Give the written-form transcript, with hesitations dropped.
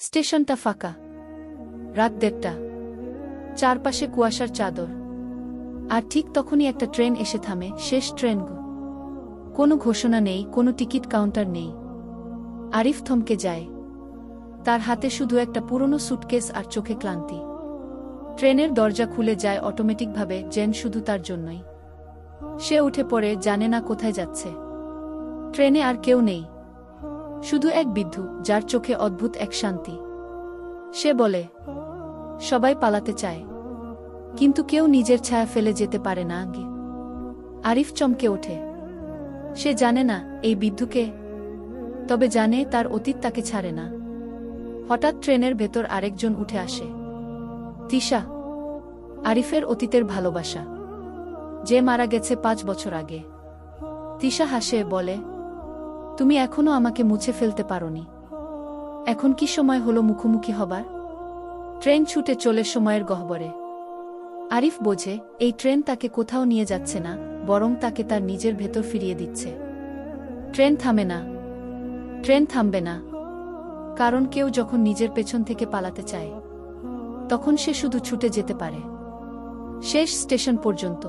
স্টেশনটা ফাঁকা। রাত 1:30। চারপাশে কুয়াশার চাদর। আর ঠিক তখনই একটা ট্রেন এসে থামে, শেষ ট্রেন। কোনো ঘোষণা নেই, কোনো টিকিট কাউন্টার নেই। আরিফ থমকে যায়। তার হাতে শুধু একটা পুরনো সুটকেস আর চোখে ক্লান্তি। ট্রেনের দরজা খুলে যায় অটোমেটিকভাবে, যেন শুধু তার জন্যই। সে উঠে পড়ে, জানে না কোথায় যাচ্ছে। ট্রেনে আর কেউ নেই, শুধু এক বৃদ্ধ, যার চোখে অদ্ভুত এক শান্তি। সে বলে, সবাই পালাতে চায়, কিন্তু কেউ নিজের ছায়া ফেলে যেতে পারে না আগে। আরিফ চমকে ওঠে। সে জানে না এই বৃদ্ধকে, তবে জানে তার অতীত তাকে ছাড়ে না। হঠাৎ ট্রেনের ভেতর আরেকজন উঠে আসে। তিশা, আরিফের অতীতের ভালোবাসা, যে মারা গেছে 5 বছর আগে। তিশা হাসে, বলে, তুমি এখনো আমাকে মুছে ফেলতে পারোনি। এখন কি সময় হলো মুখোমুখি হবার? ট্রেন ছুটে চলে সময়ের গহ্বরে। আরিফ বোঝে, এই ট্রেন তাকে কোথাও নিয়ে যাচ্ছে না, বরং তাকে তার নিজের ভেতর ফিরিয়ে দিচ্ছে। ট্রেন থামে না, ট্রেন থামবে না, কারণ কেউ যখন নিজের পেছন থেকে পালাতে চায়, তখন সে শুধু ছুটে যেতে পারে, শেষ স্টেশন পর্যন্ত।